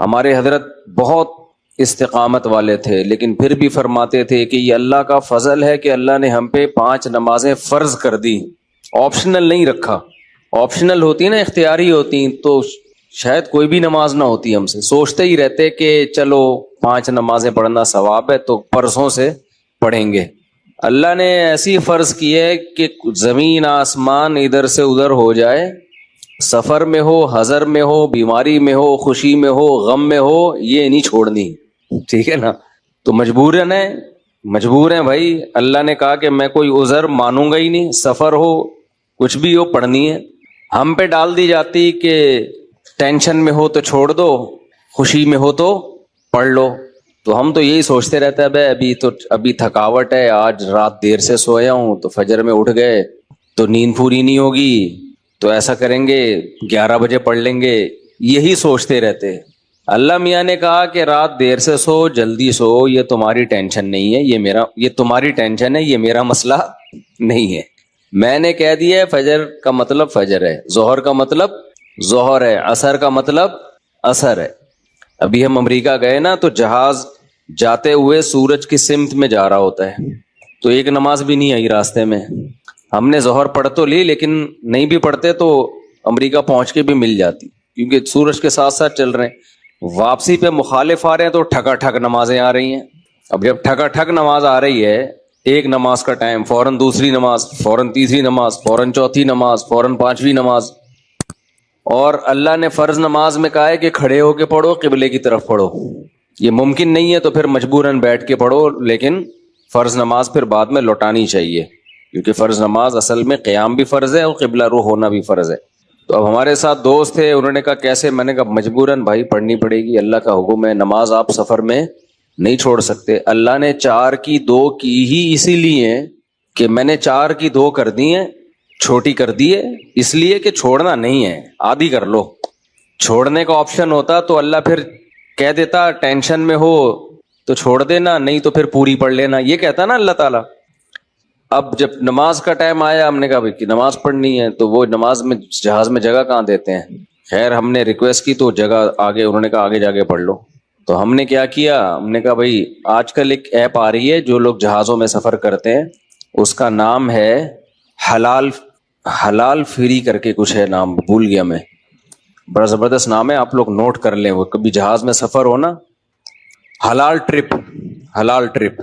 ہمارے حضرت بہت استقامت والے تھے، لیکن پھر بھی فرماتے تھے کہ یہ اللہ کا فضل ہے کہ اللہ نے ہم پہ 5 نمازیں فرض کر دی، آپشنل نہیں رکھا۔ آپشنل ہوتی نا، اختیاری ہوتی تو شاید کوئی بھی نماز نہ ہوتی، ہم سے سوچتے ہی رہتے کہ چلو 5 نمازیں پڑھنا ثواب ہے تو پرسوں سے پڑھیں گے۔ اللہ نے ایسی فرض کی ہے کہ زمین آسمان ادھر سے ادھر ہو جائے، سفر میں ہو، حضر میں ہو، بیماری میں ہو، خوشی میں ہو، غم میں ہو، یہ نہیں چھوڑنی، ٹھیک ہے نا؟ تو مجبور ہیں بھائی۔ اللہ نے کہا کہ میں کوئی عذر مانوں گا ہی نہیں، سفر ہو کچھ بھی ہو پڑھنی ہے۔ ہم پہ ڈال دی جاتی کہ ٹینشن میں ہو تو چھوڑ دو، خوشی میں ہو تو پڑھ لو۔ تو ہم تو یہی سوچتے رہتے ہیں بھائی ابھی تھکاوٹ ہے، آج رات دیر سے سویا ہوں تو فجر میں اٹھ گئے تو نیند پوری نہیں ہوگی، تو ایسا کریں گے 11 بجے پڑھ لیں گے، یہی سوچتے رہتے۔ اللہ میاں نے کہا کہ رات دیر سے سو، جلدی سو، یہ تمہاری ٹینشن نہیں ہے، یہ تمہاری ٹینشن ہے، یہ میرا مسئلہ نہیں ہے۔ میں نے کہہ دیا ہے فجر کا مطلب فجر ہے، ظہر کا مطلب ظہر ہے، عصر کا مطلب عصر ہے۔ ابھی ہم امریکہ گئے نا تو جہاز جاتے ہوئے سورج کی سمت میں جا رہا ہوتا ہے، تو ایک نماز بھی نہیں آئی راستے میں۔ ہم نے ظہر پڑھ تو لی، لیکن نہیں بھی پڑھتے تو امریکہ پہنچ کے بھی مل جاتی، کیونکہ سورج کے ساتھ ساتھ چل رہے ہیں۔ واپسی پہ مخالف آ رہے ہیں تو ٹھکا ٹھک نمازیں آ رہی ہیں۔ اب جب ٹھکا ٹھک نماز آ رہی ہے، ایک نماز کا ٹائم، فوراً دوسری نماز، فوراً تیسری نماز، فوراً چوتھی نماز، فوراً 5ویں نماز۔ اور اللہ نے فرض نماز میں کہا ہے کہ کھڑے ہو کے پڑھو، قبلے کی طرف پڑھو۔ یہ ممکن نہیں ہے تو پھر مجبوراً بیٹھ کے پڑھو، لیکن فرض نماز پھر بعد میں لوٹانی چاہیے، کیونکہ فرض نماز اصل میں قیام بھی فرض ہے اور قبلہ رو ہونا بھی فرض ہے۔ تو اب ہمارے ساتھ دوست تھے، انہوں نے کہا کیسے؟ میں نے کہا مجبوراً بھائی پڑھنی پڑے گی، اللہ کا حکم ہے، نماز آپ سفر میں نہیں چھوڑ سکتے۔ اللہ نے 4 کی 2 کی ہی اسی لیے کہ میں نے 4 کی 2 کر دی ہیں، چھوٹی کر دی ہے، اس لیے کہ چھوڑنا نہیں ہے، آدھی کر لو۔ چھوڑنے کا آپشن ہوتا تو اللہ پھر کہہ دیتا ٹینشن میں ہو تو چھوڑ دینا، نہیں تو پھر پوری پڑھ لینا، یہ کہتا نا اللہ تعالیٰ۔ اب جب نماز کا ٹائم آیا، ہم نے کہا بھائی کہ نماز پڑھنی ہے، تو وہ نماز میں جہاز میں جگہ کہاں دیتے ہیں؟ خیر ہم نے ریکویسٹ کی تو جگہ آگے، انہوں نے کہا آگے جا کے پڑھ لو۔ تو ہم نے کیا کیا، ہم نے کہا بھائی آج کل ایک ایپ آ رہی ہے جو لوگ جہازوں میں سفر کرتے ہیں، اس کا نام ہے حلال فری کر کے کچھ ہے، نام بھول گیا میں، بڑا زبردست نام ہے، آپ لوگ نوٹ کر لیں، وہ کبھی جہاز میں سفر ہو نا، حلال ٹرپ،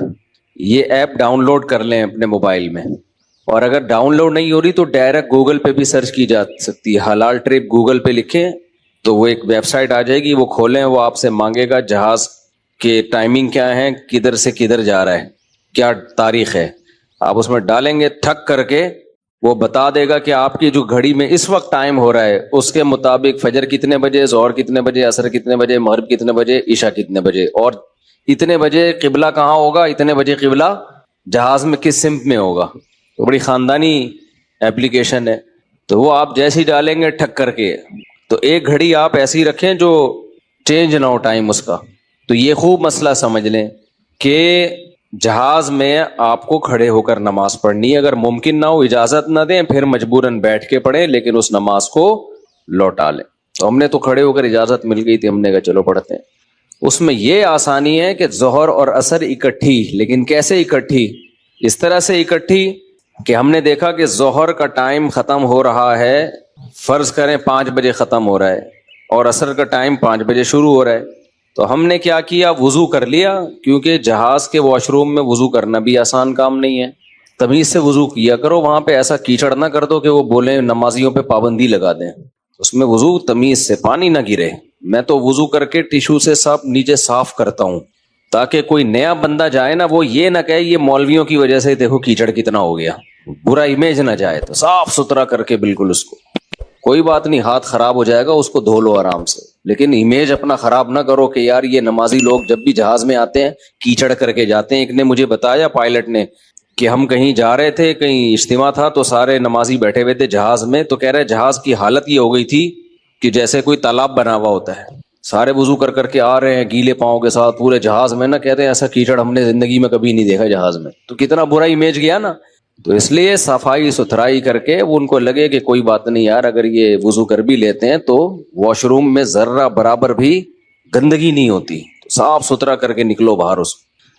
یہ ایپ ڈاؤن لوڈ کر لیں اپنے موبائل میں۔ اور اگر ڈاؤن لوڈ نہیں ہو رہی تو ڈائریکٹ گوگل پہ بھی سرچ کی جا سکتی ہے، حلال ٹرپ گوگل پہ لکھیں تو وہ ایک ویب سائٹ آ جائے گی، وہ کھولیں، وہ آپ سے مانگے گا جہاز کے ٹائمنگ کیا ہے، کدھر سے کدھر جا رہا ہے، کیا تاریخ ہے، آپ اس میں ڈالیں گے، ٹھک کر کے وہ بتا دے گا کہ آپ کی جو گھڑی میں اس وقت ٹائم ہو رہا ہے اس کے مطابق فجر کتنے بجے، ظہر کتنے بجے، عصر کتنے بجے، مغرب کتنے بجے، عشاء کتنے بجے، اور اتنے بجے قبلہ کہاں ہوگا، اتنے بجے قبلہ جہاز میں کس سمت میں ہوگا۔ تو بڑی خاندانی ایپلیکیشن ہے، تو وہ آپ جیسے ہی ڈالیں گے ٹھک کر کے، تو ایک گھڑی آپ ایسی رکھیں جو چینج نہ ہو ٹائم اس کا۔ تو یہ خوب مسئلہ سمجھ لیں کہ جہاز میں آپ کو کھڑے ہو کر نماز پڑھنی ہے، اگر ممکن نہ ہو اجازت نہ دیں پھر مجبوراً بیٹھ کے پڑھیں، لیکن اس نماز کو لوٹا لیں۔ تو ہم نے تو کھڑے ہو کر اجازت مل گئی تھی، ہم نے کہا چلو پڑھتے ہیں۔ اس میں یہ آسانی ہے کہ ظہر اور عصر اکٹھی، لیکن کیسے اکٹھی؟ اس طرح سے اکٹھی کہ ہم نے دیکھا کہ ظہر کا ٹائم ختم ہو رہا ہے، فرض کریں 5 بجے ختم ہو رہا ہے، اور عصر کا ٹائم 5 بجے شروع ہو رہا ہے، تو ہم نے کیا کیا، وضو کر لیا، کیونکہ جہاز کے واش روم میں وضو کرنا بھی آسان کام نہیں ہے، تمیز سے وضو کیا کرو، وہاں پہ ایسا کیچڑ نہ کر دو کہ وہ بولیں نمازیوں پہ پابندی لگا دیں، اس میں وضو تمیز سے، پانی نہ گرے۔ میں تو وضو کر کے ٹیشو سے سب نیچے صاف کرتا ہوں تاکہ کوئی نیا بندہ جائے نا وہ یہ نہ کہے یہ مولویوں کی وجہ سے دیکھو کیچڑ کتنا ہو گیا، برا امیج نہ جائے، تو صاف ستھرا کر کے بالکل اس کو، کوئی بات نہیں، ہاتھ خراب ہو جائے گا اس کو دھو لو آرام سے، لیکن امیج اپنا خراب نہ کرو کہ یار یہ نمازی لوگ جب بھی جہاز میں آتے ہیں کیچڑ کر کے جاتے ہیں۔ ایک نے مجھے بتایا، پائلٹ نے، کہ ہم کہیں جا رہے تھے، کہیں اجتماع تھا، تو سارے نمازی بیٹھے ہوئے تھے جہاز میں، تو کہہ رہے جہاز کی حالت یہ ہو گئی تھی کہ جیسے کوئی تالاب بنا ہوا ہوتا ہے، سارے وضو کر کر کے آ رہے ہیں گیلے پاؤں کے ساتھ پورے جہاز میں، نہ کہتے ہیں ایسا کیچڑ ہم نے زندگی میں کبھی نہیں دیکھا جہاز میں، تو کتنا برا امیج گیا نا۔ تو اس لیے صفائی ستھرائی کر کے وہ ان کو لگے کہ کوئی بات نہیں یار، اگر یہ وضو کر بھی لیتے ہیں تو واش روم میں ذرہ برابر بھی گندگی نہیں ہوتی، تو صاف ستھرا کر کے نکلو باہر. اس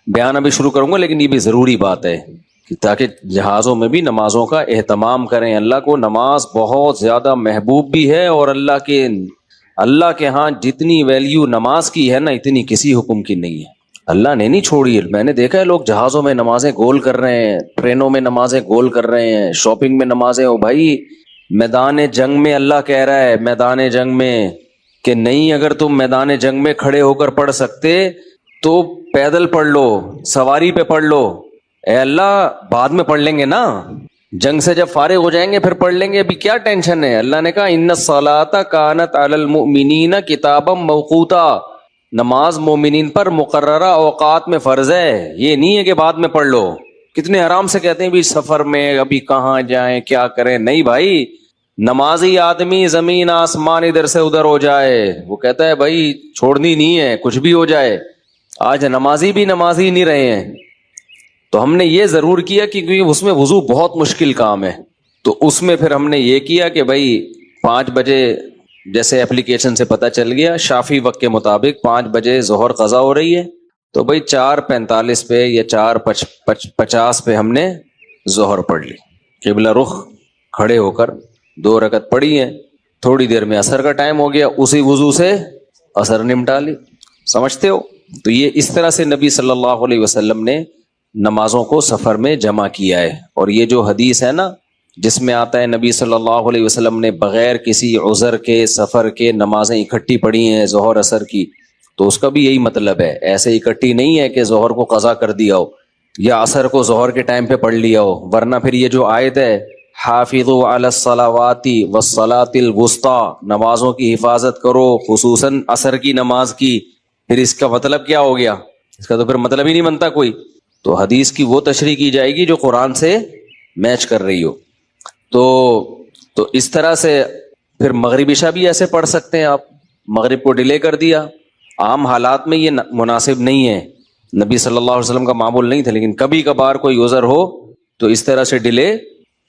بیان ابھی شروع کروں گا لیکن یہ بھی ضروری بات ہے کہ تاکہ جہازوں میں بھی نمازوں کا اہتمام کریں. اللہ کو نماز بہت زیادہ محبوب بھی ہے، اور اللہ کے ہاں جتنی ویلیو نماز کی ہے نا اتنی کسی حکم کی نہیں ہے. اللہ نے نہیں چھوڑی. میں نے دیکھا ہے لوگ جہازوں میں نمازیں گول کر رہے ہیں، ٹرینوں میں نمازیں گول کر رہے ہیں، شاپنگ میں نمازیں. ہو بھائی میدان جنگ میں اللہ کہہ رہا ہے میدان جنگ میں کہ نہیں، اگر تم میدان جنگ میں کھڑے ہو کر پڑھ سکتے تو پیدل پڑھ لو، سواری پہ پڑھ لو. اے اللہ بعد میں پڑھ لیں گے نا، جنگ سے جب فارغ ہو جائیں گے پھر پڑھ لیں گے، ابھی کیا ٹینشن ہے. اللہ نے کہا ان الصلاۃ کانت علی المؤمنین کتابا موقوتا، نماز مومنین پر مقررہ اوقات میں فرض ہے. یہ نہیں ہے کہ بعد میں پڑھ لو. کتنے آرام سے کہتے ہیں بھی سفر میں ابھی کہاں جائیں کیا کریں. نہیں بھائی، نمازی آدمی زمین آسمان ادھر سے ادھر ہو جائے وہ کہتا ہے بھائی چھوڑنی نہیں ہے، کچھ بھی ہو جائے. آج نمازی بھی نمازی نہیں رہے ہیں. تو ہم نے یہ ضرور کیا کہ کیونکہ اس میں وضو بہت مشکل کام ہے، تو اس میں پھر ہم نے یہ کیا کہ بھائی 5 بجے جیسے اپلیکیشن سے پتہ چل گیا شافی وقت کے مطابق 5 بجے ظہر قضا ہو رہی ہے، تو بھائی 4:45 پہ یا 4:50 پہ ہم نے ظہر پڑھ لی. قبلہ رخ کھڑے ہو کر 2 رکعت پڑھی ہیں. تھوڑی دیر میں عصر کا ٹائم ہو گیا، اسی وضو سے عصر نمٹا لی. سمجھتے ہو؟ تو یہ اس طرح سے نبی صلی اللہ علیہ وسلم نے نمازوں کو سفر میں جمع کیا ہے. اور یہ جو حدیث ہے نا جس میں آتا ہے نبی صلی اللہ علیہ وسلم نے بغیر کسی عذر کے سفر کے نمازیں اکٹھی پڑھی ہیں ظہر عصر کی، تو اس کا بھی یہی مطلب ہے. ایسے اکٹھی نہیں ہے کہ ظہر کو قضا کر دیا ہو یا عصر کو ظہر کے ٹائم پہ پڑھ لیا ہو، ورنہ پھر یہ جو آیت ہے حافظوا علی الصلاوات والصلاۃ الوسطی، نمازوں کی حفاظت کرو خصوصاً عصر کی نماز کی، پھر اس کا مطلب کیا ہو گیا؟ اس کا تو پھر مطلب ہی نہیں بنتا کوئی. تو حدیث کی وہ تشریح کی جائے گی جو قرآن سے میچ کر رہی ہو. تو اس طرح سے پھر مغرب عشاء بھی ایسے پڑھ سکتے ہیں آپ. مغرب کو ڈیلے کر دیا، عام حالات میں یہ مناسب نہیں ہے، نبی صلی اللہ علیہ وسلم کا معمول نہیں تھا، لیکن کبھی کبھار کوئی عذر ہو تو اس طرح سے ڈیلے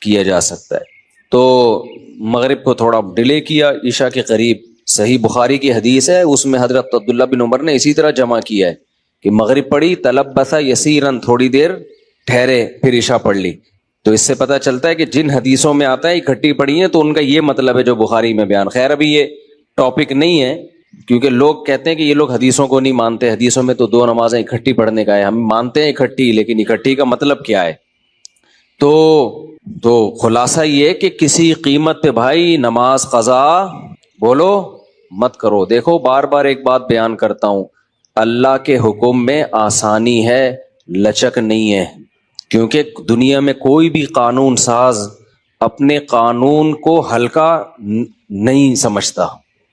کیا جا سکتا ہے. تو مغرب کو تھوڑا ڈیلے کیا عشاء کے قریب. صحیح بخاری کی حدیث ہے، اس میں حضرت عبداللہ بن عمر نے اسی طرح جمع کیا ہے کہ مغرب پڑھی تلبث یسیرن، تھوڑی دیر ٹھہرے پھر عشاء پڑھ لی. تو اس سے پتہ چلتا ہے کہ جن حدیثوں میں آتا ہے اکٹھی پڑھی ہیں تو ان کا یہ مطلب ہے جو بخاری میں بیان. خیر ابھی یہ ٹاپک نہیں ہے کیونکہ لوگ کہتے ہیں کہ یہ لوگ حدیثوں کو نہیں مانتے، حدیثوں میں تو 2 نمازیں اکٹھی پڑھنے کا ہے. ہم مانتے ہیں اکٹھی، لیکن اکٹھی کا مطلب کیا ہے؟ تو خلاصہ یہ کہ کسی قیمت پہ بھائی نماز قضا بولو مت کرو. دیکھو بار بار ایک بات بیان کرتا ہوں، اللہ کے حکم میں آسانی ہے، لچک نہیں ہے. کیونکہ دنیا میں کوئی بھی قانون ساز اپنے قانون کو ہلکا نہیں سمجھتا.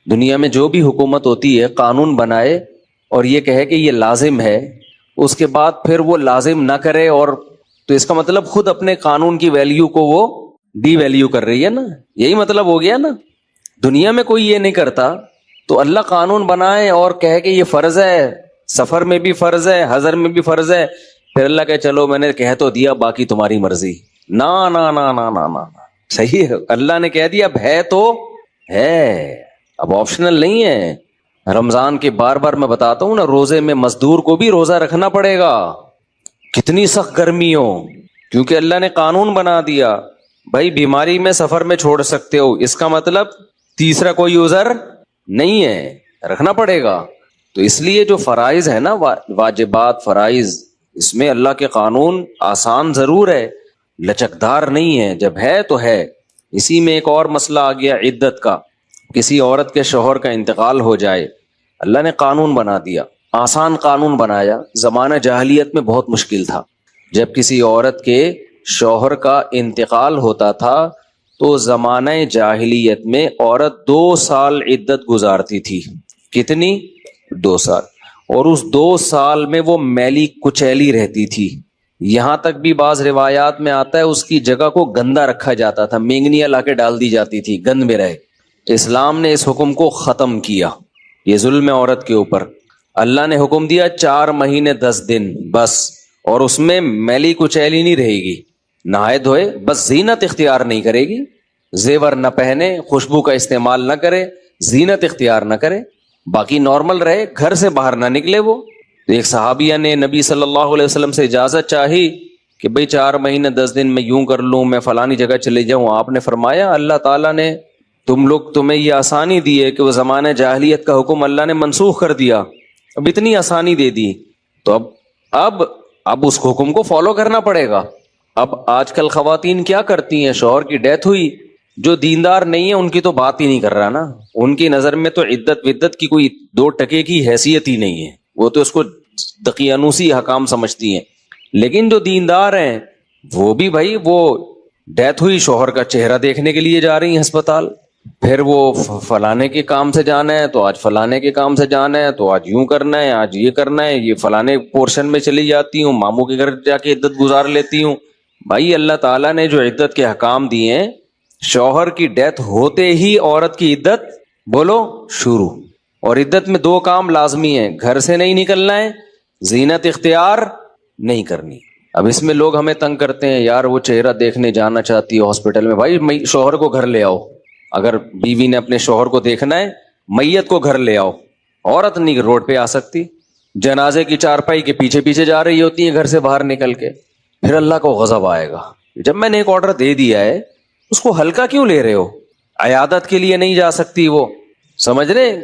دنیا میں جو بھی حکومت ہوتی ہے قانون بنائے اور یہ کہے کہ یہ لازم ہے، اس کے بعد پھر وہ لازم نہ کرے، اور تو اس کا مطلب خود اپنے قانون کی ویلیو کو وہ ڈی ویلیو کر رہی ہے نا. یہی مطلب ہو گیا نا. دنیا میں کوئی یہ نہیں کرتا، تو اللہ قانون بنائے اور کہے کہ یہ فرض ہے، سفر میں بھی فرض ہے، حضر میں بھی فرض ہے، پھر اللہ کہ چلو میں نے کہہ تو دیا باقی تمہاری مرضی. نا نا نا نا نا نا صحیح ہے، اللہ نے کہہ دیا اب ہے تو ہے، اب آپشنل نہیں ہے. رمضان کے بار بار میں بتاتا ہوں نا، روزے میں مزدور کو بھی روزہ رکھنا پڑے گا، کتنی سخت گرمی ہو، کیونکہ اللہ نے قانون بنا دیا. بھائی بیماری میں سفر میں چھوڑ سکتے ہو، اس کا مطلب تیسرا کوئی عذر نہیں ہے، رکھنا پڑے گا. تو اس لیے جو فرائض ہے نا، واجبات فرائض، اس میں اللہ کے قانون آسان ضرور ہے، لچکدار نہیں ہے. جب ہے تو ہے. اسی میں ایک اور مسئلہ آ گیا عدت کا. کسی عورت کے شوہر کا انتقال ہو جائے، اللہ نے قانون بنا دیا، آسان قانون بنایا. زمانہ جاہلیت میں بہت مشکل تھا. جب کسی عورت کے شوہر کا انتقال ہوتا تھا تو زمانہ جاہلیت میں عورت 2 سال عدت گزارتی تھی. کتنی؟ 2 سال. اور اس 2 سال میں وہ میلی کچیلی رہتی تھی. یہاں تک بھی بعض روایات میں آتا ہے اس کی جگہ کو گندا رکھا جاتا تھا، مینگنیاں لا کے ڈال دی جاتی تھی گند میں رہے. اسلام نے اس حکم کو ختم کیا، یہ ظلم ہے عورت کے اوپر. اللہ نے حکم دیا 4 مہینے 10 دن بس، اور اس میں میلی کچیلی نہیں رہے گی، نہائے دھوئے، بس زینت اختیار نہیں کرے گی، زیور نہ پہنے، خوشبو کا استعمال نہ کرے، زینت اختیار نہ کرے، باقی نارمل رہے, گھر سے باہر نہ نکلے وہ. ایک صحابیہ نے نبی صلی اللہ علیہ وسلم سے اجازت چاہی کہ بھئی 4 مہینے 10 دن میں یوں کر لوں, میں فلانی جگہ چلے جاؤں. آپ نے فرمایا اللہ تعالیٰ نے تمہیں یہ آسانی دی ہے کہ وہ زمانہ جاہلیت کا حکم اللہ نے منسوخ کر دیا, اب اتنی آسانی دے دی, تو اب اس حکم کو فالو کرنا پڑے گا. اب آج کل خواتین کیا کرتی ہیں, شوہر کی ڈیتھ ہوئی, جو دیندار نہیں ہے ان کی تو بات ہی نہیں کر رہا نا, ان کی نظر میں تو عدت ودت کی کوئی 2 ٹکے کی حیثیت ہی نہیں ہے, وہ تو اس کو دقیانوسی حکام سمجھتی ہیں. لیکن جو دیندار ہیں وہ بھی بھائی, وہ ڈیتھ ہوئی, شوہر کا چہرہ دیکھنے کے لیے جا رہی ہیں ہسپتال, پھر وہ فلانے کے کام سے جانا ہے تو آج فلانے کے کام سے جانا ہے, تو آج یوں کرنا ہے, آج یہ کرنا ہے, یہ فلانے پورشن میں چلی جاتی ہوں, ماموں کے گھر جا کے عدت گزار لیتی ہوں. بھائی اللہ تعالیٰ نے جو عدت کے حکام دیے ہیں, شوہر کی ڈیتھ ہوتے ہی عورت کی عدت بولو شروع, اور عدت میں 2 کام لازمی ہیں, گھر سے نہیں نکلنا ہے, زینت اختیار نہیں کرنی. اب اس میں لوگ ہمیں تنگ کرتے ہیں, یار وہ چہرہ دیکھنے جانا چاہتی ہے ہاسپٹل میں, بھائی شوہر کو گھر لے آؤ. اگر بیوی نے اپنے شوہر کو دیکھنا ہے, میت کو گھر لے آؤ. عورت نہیں روڈ پہ آ سکتی, جنازے کی چارپائی کے پیچھے پیچھے جا رہی ہوتی ہے گھر سے باہر نکل کے, پھر اللہ کو غضب آئے گا. جب میں نے ایک آرڈر دے دیا ہے اس کو ہلکا کیوں لے رہے ہو؟ عیادت کے لیے نہیں جا سکتی وہ, سمجھ رہے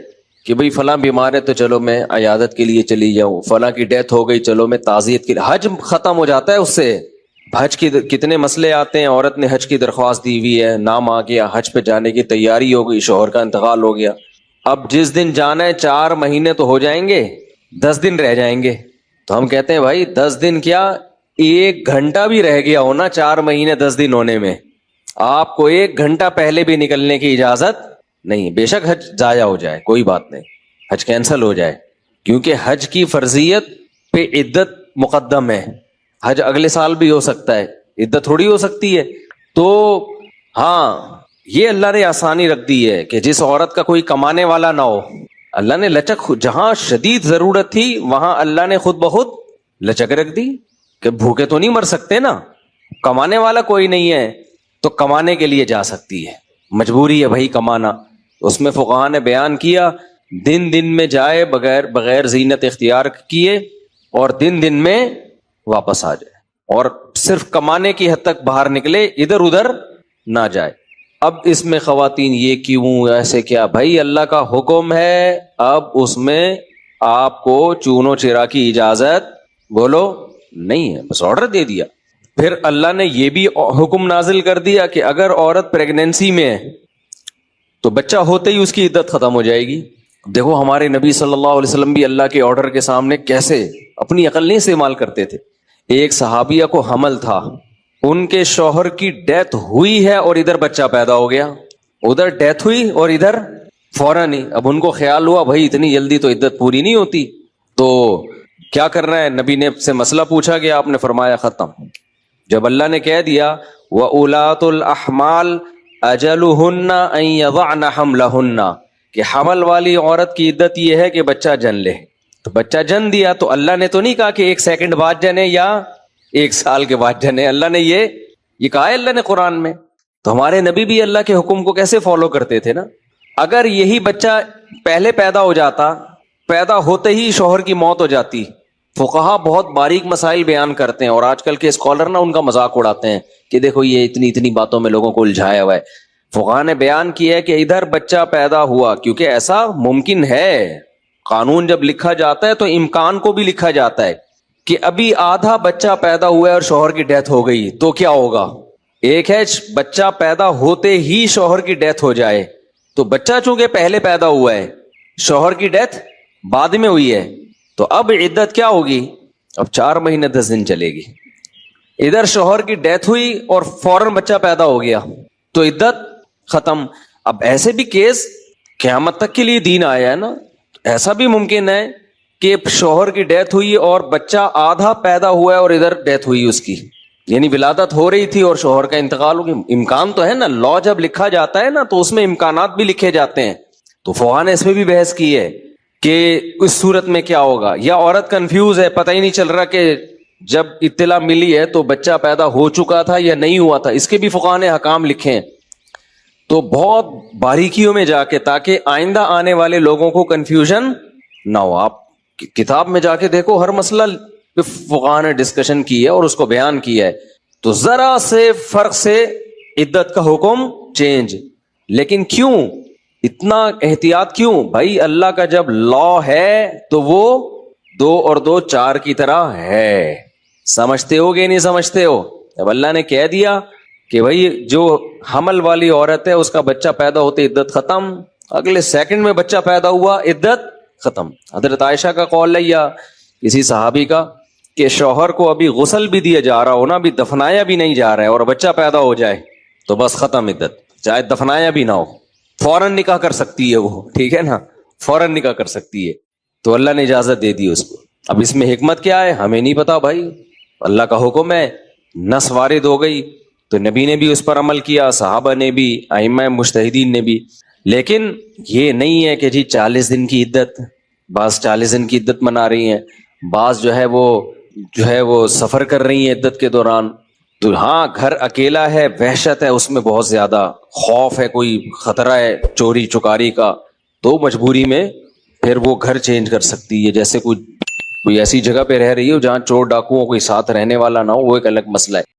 کہ بھئی فلاں بیمار ہے تو چلو میں عیادت کے لیے چلی جاؤں, فلاں کی ڈیتھ ہو گئی چلو میں تعزیت کے لیے. حج ختم ہو جاتا ہے اس سے. حج کی کتنے مسئلے آتے ہیں, عورت نے حج کی درخواست دی ہوئی ہے, نام آ گیا, حج پہ جانے کی تیاری ہو گئی, شوہر کا انتقال ہو گیا, اب جس دن جانا ہے 4 مہینے تو ہو جائیں گے, 10 دن رہ جائیں گے. تو ہم کہتے ہیں بھائی 10 دن کیا, 1 گھنٹہ بھی رہ گیا ہونا 4 مہینے 10 دن ہونے میں, آپ کو 1 گھنٹہ پہلے بھی نکلنے کی اجازت نہیں. بے شک حج ضائع ہو جائے کوئی بات نہیں, حج کینسل ہو جائے, کیونکہ حج کی فرضیت پہ عدت مقدم ہے. حج اگلے سال بھی ہو سکتا ہے, عدت تھوڑی ہو سکتی ہے. تو ہاں یہ اللہ نے آسانی رکھ دی ہے کہ جس عورت کا کوئی کمانے والا نہ ہو, اللہ نے لچک, جہاں شدید ضرورت تھی وہاں اللہ نے خود بخود لچک رکھ دی کہ بھوکے تو نہیں مر سکتے نا, کمانے والا کوئی نہیں ہے تو کمانے کے لیے جا سکتی ہے, مجبوری ہے بھائی کمانا. اس میں فقہاء نے بیان کیا دن میں جائے بغیر زینت اختیار کیے, اور دن میں واپس آ جائے, اور صرف کمانے کی حد تک باہر نکلے, ادھر ادھر نہ جائے. اب اس میں خواتین یہ کیوں ایسے کیا, بھائی اللہ کا حکم ہے, اب اس میں آپ کو چونو چرا کی اجازت بولو نہیں ہے, بس آرڈر دے دیا. پھر اللہ نے یہ بھی حکم نازل کر دیا کہ اگر عورت پریگنینسی میں ہے تو بچہ ہوتے ہی اس کی عدت ختم ہو جائے گی. دیکھو ہمارے نبی صلی اللہ علیہ وسلم بھی اللہ کے آرڈر کے سامنے کیسے اپنی عقل نہیں استعمال کرتے تھے. ایک صحابیہ کو حمل تھا, ان کے شوہر کی ڈیتھ ہوئی ہے اور ادھر بچہ پیدا ہو گیا, ادھر ڈیتھ ہوئی اور ادھر فوراً ہی. اب ان کو خیال ہوا بھائی اتنی جلدی تو عدت پوری نہیں ہوتی, تو کیا کرنا ہے, نبی نے سے مسئلہ پوچھا گیا, آپ نے فرمایا ختم. جب اللہ نے کہہ دیا وَأُولَاتُ الْأَحْمَالِ أَجَلُهُنَّ أَن يَضَعْنَ حَمْلَهُنَّ, کہ حمل والی عورت کی عدت یہ ہے کہ بچہ جن لے, تو بچہ جن دیا تو اللہ نے تو نہیں کہا کہ 1 سیکنڈ بعد جنے یا 1 سال کے بعد جنے, اللہ نے یہ کہا ہے اللہ نے قرآن میں. تو ہمارے نبی بھی اللہ کے حکم کو کیسے فالو کرتے تھے نا. اگر یہی بچہ پہلے پیدا ہو جاتا, پیدا ہوتے ہی شوہر کی موت ہو جاتی. فقہا بہت باریک مسائل بیان کرتے ہیں, اور آج کل کے اسکالر نا ان کا مذاق اڑاتے ہیں کہ دیکھو یہ اتنی باتوں میں لوگوں کو الجھایا ہوا ہے. فقہا نے بیان کیا ہے کہ ادھر بچہ پیدا ہوا, کیونکہ ایسا ممکن ہے, قانون جب لکھا جاتا ہے تو امکان کو بھی لکھا جاتا ہے کہ ابھی آدھا بچہ پیدا ہوا ہے اور شوہر کی ڈیتھ ہو گئی تو کیا ہوگا. ایک ہے بچہ پیدا ہوتے ہی شوہر کی ڈیتھ ہو جائے, تو بچہ چونکہ پہلے پیدا ہوا ہے, شوہر کی ڈیتھ بعد میں ہوئی ہے, تو اب عدت کیا ہوگی, اب 4 مہینے 10 دن چلے گی. ادھر شوہر کی ڈیتھ ہوئی اور فوراً بچہ پیدا ہو گیا تو عدت ختم. اب ایسے بھی کیس قیامت تک کے لیے دین آیا ہے نا, ایسا بھی ممکن ہے کہ شوہر کی ڈیتھ ہوئی اور بچہ آدھا پیدا ہوا ہے اور ادھر ڈیتھ ہوئی اس کی, یعنی ولادت ہو رہی تھی اور شوہر کا انتقال ہو گیا. امکان تو ہے نا, لا جب لکھا جاتا ہے نا تو اس میں امکانات بھی لکھے جاتے ہیں. تو فقہا نے اس میں بھی بحث کی ہے کہ اس صورت میں کیا ہوگا, یا عورت کنفیوز ہے, پتہ ہی نہیں چل رہا کہ جب اطلاع ملی ہے تو بچہ پیدا ہو چکا تھا یا نہیں ہوا تھا. اس کے بھی فقہا نے حکام لکھے ہیں. تو بہت باریکیوں میں جا کے، تاکہ آئندہ آنے والے لوگوں کو کنفیوژن نہ ہو. آپ کتاب میں جا کے دیکھو، ہر مسئلہ پہ فقہاء نے ڈسکشن کی ہے اور اس کو بیان کیا ہے. تو ذرا سے فرق سے عدت کا حکم چینج. لیکن کیوں اتنا احتیاط کیوں؟ بھائی اللہ کا جب لا ہے تو وہ 2 اور 2 4 کی طرح ہے. سمجھتے ہو کہ نہیں سمجھتے ہو؟ اب اللہ نے کہہ دیا کہ بھائی جو حمل والی عورت ہے اس کا بچہ پیدا ہوتے عدت ختم، اگلے سیکنڈ میں بچہ پیدا ہوا عدت ختم. حضرت عائشہ کا قول ہے یا کسی صحابی کا کہ شوہر کو ابھی غسل بھی دیا جا رہا ہو نا، ابھی دفنایا بھی نہیں جا رہا ہے اور بچہ پیدا ہو جائے تو بس ختم عدت، چاہے دفنایا بھی نہ ہو، فوراً نکاح کر سکتی ہے وہ، ٹھیک ہے نا، فوراً نکاح کر سکتی ہے. تو اللہ نے اجازت دے دی اس کو. اب اس میں حکمت کیا ہے ہمیں نہیں پتا بھائی، اللہ کا حکم ہے، نص وارد ہو گئی تو نبی نے بھی اس پر عمل کیا، صحابہ نے بھی، ائمہ مجتہدین نے بھی. لیکن یہ نہیں ہے کہ جی 40 دن کی عدت، بعض 40 دن کی عدت منا رہی ہیں، بعض جو ہے وہ سفر کر رہی ہیں عدت کے دوران. تو ہاں گھر اکیلا ہے، وحشت ہے اس میں، بہت زیادہ خوف ہے، کوئی خطرہ ہے چوری چکاری کا، تو مجبوری میں پھر وہ گھر چینج کر سکتی ہے. جیسے کوئی ایسی جگہ پہ رہ رہی ہو جہاں چور ڈاکوؤں کوئی ساتھ رہنے والا نہ ہو، وہ ایک الگ مسئلہ ہے.